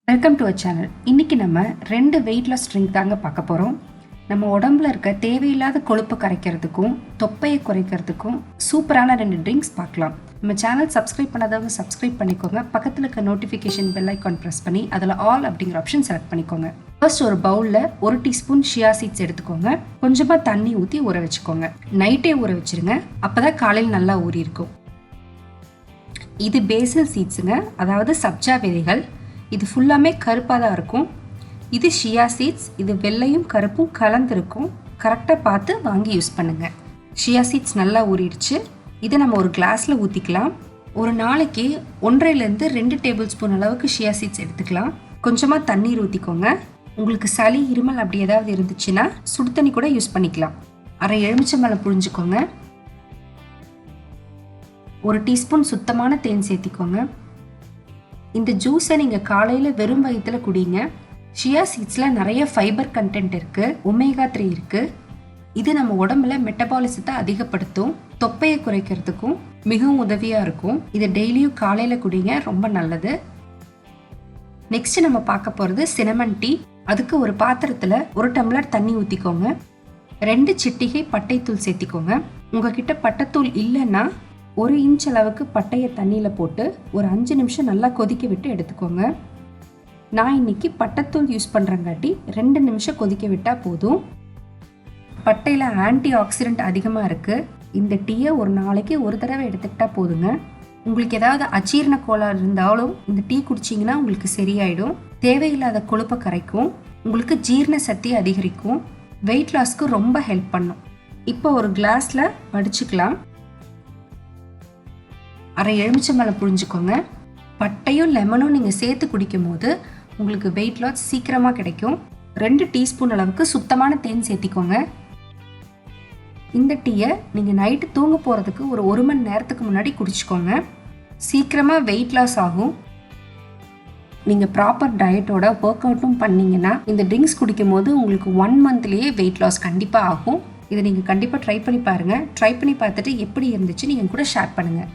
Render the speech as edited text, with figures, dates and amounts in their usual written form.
Welcome to our channel. இன்றைக்கி நம்ம 2 weight loss drink தாங்க பார்க்க போகிறோம். நம்ம உடம்புல இருக்க தேவையில்லாத கொழுப்பை கரைக்கிறதுக்கும் தொப்பையை குறைக்கிறதுக்கும் சூப்பரான 2 ட்ரிங்க்ஸ் பார்க்கலாம். நம்ம சேனல் சப்ஸ்கிரைப் பண்ணாதவங்க சப்ஸ்கிரைப் பண்ணிக்கோங்க. பக்கத்தில் இருக்க நோட்டிஃபிகேஷன் பெல் ஐக்கான் ப்ரெஸ் பண்ணி அதில் ஆல் அப்படிங்கிற ஆப்ஷன் செலக்ட் பண்ணிக்கோங்க. ஃபர்ஸ்ட் ஒரு பவுலில் 1 டீஸ்பூன் ஷியா சீட்ஸ் எடுத்துக்கோங்க. கொஞ்சமாக தண்ணி ஊற்றி ஊற வச்சுக்கோங்க. நைட்டே ஊற வச்சுருங்க, அப்போ தான் காலையில் நல்லா ஊறி இருக்கும். இது பேசில் சீட்ஸுங்க, அதாவது சப்ஜா விதைகள். இது ஃபுல்லாமே கருப்பாக தான் இருக்கும். இது ஷியா சீட்ஸ், இது வெள்ளையும் கருப்பும் கலந்துருக்கும். கரெக்டாக பார்த்து வாங்கி யூஸ் பண்ணுங்கள். ஷியா சீட்ஸ் நல்லா ஊறிடுச்சு. இதை நம்ம ஒரு கிளாஸில் ஊற்றிக்கலாம். ஒரு நாளைக்கு 1.5 to 2 டேபிள் ஸ்பூன் அளவுக்கு ஷியா சீட்ஸ் எடுத்துக்கலாம். கொஞ்சமாக தண்ணீர் ஊற்றிக்கோங்க. உங்களுக்கு சளி இருமல் அப்படி ஏதாவது இருந்துச்சுன்னா சுடு தண்ணி கூட யூஸ் பண்ணிக்கலாம். அரை எலுமிச்சம்பழம் புழிஞ்சுக்கோங்க. 1 டீஸ்பூன் சுத்தமான தேன் சேர்த்திக்கோங்க. இந்த ஜூஸை நீங்கள் காலையில் வெறும் வயிற்றில் குடிங்க. ஷியா சீட்ஸில் நிறைய ஃபைபர் கண்டென்ட் இருக்குது, ஒமேகா 3 இருக்குது. இது நம்ம உடம்புல மெட்டபாலிசத்தை அதிகப்படுத்தும், தொப்பையை குறைக்கிறதுக்கும் மிகவும் உதவியாக இருக்கும். இதை டெய்லியும் காலையில் குடிங்க, ரொம்ப நல்லது. நெக்ஸ்ட் நம்ம பார்க்க போகிறது சினமன் டீ. அதுக்கு ஒரு பாத்திரத்தில் 1 டம்ளர் தண்ணி ஊற்றிக்கோங்க. 2 சிட்டிகை பட்டைத்தூள் சேர்த்திக்கோங்க. உங்ககிட்ட பட்டைத்தூள் இல்லைன்னா 1 இன்ச் அளவுக்கு பட்டையை தண்ணியில் போட்டு ஒரு 5 நிமிஷம் நல்லா கொதிக்க விட்டு எடுத்துக்கோங்க. நான் இன்னைக்கு பட்டைத்தூள் யூஸ் பண்ணுறங்காட்டி 2 நிமிஷம் கொதிக்க விட்டால் போதும். பட்டையில் ஆன்டி ஆக்சிடென்ட் அதிகமாக இருக்குது. இந்த டீயை ஒரு நாளைக்கு ஒரு தடவை எடுத்துக்கிட்டால் போதுங்க. உங்களுக்கு ஏதாவது அஜீரண கோளாறு இருந்தாலும் இந்த டீ குடிச்சிங்கன்னா உங்களுக்கு சரியாயிடும். தேவையில்லாத கொழுப்பை கரைக்கும், உங்களுக்கு ஜீரண சக்தி அதிகரிக்கும், வெயிட் லாஸ்க்கு ரொம்ப ஹெல்ப் பண்ணும். இப்போ ஒரு கிளாஸில் வடிச்சுக்கலாம். அரை எலுமிச்சம்பழம் புழிஞ்சுக்கோங்க. பட்டையும் லெமனும் நீங்கள் சேர்த்து குடிக்கும் போது உங்களுக்கு வெயிட் லாஸ் சீக்கிரமாக கிடைக்கும். 2 டீஸ்பூன் அளவுக்கு சுத்தமான தேன் சேர்த்திக்கோங்க. இந்த டீயை நீங்கள் நைட்டு தூங்க போகிறதுக்கு ஒரு 1 மணி நேரத்துக்கு முன்னாடி குடிச்சிக்கோங்க. சீக்கிரமாக வெயிட் லாஸ் ஆகும். நீங்கள் ப்ராப்பர் டயட்டோட ஒர்க் அவுட்டும் பண்ணிங்கன்னா இந்த ட்ரிங்க்ஸ் குடிக்கும் போது உங்களுக்கு 1 மந்த்லேயே வெயிட் லாஸ் கண்டிப்பாக ஆகும். இதை நீங்கள் கண்டிப்பாக ட்ரை பண்ணி பாருங்கள். ட்ரை பண்ணி பார்த்துட்டு எப்படி இருந்துச்சு நீங்கள் கூட ஷேர் பண்ணுங்கள்.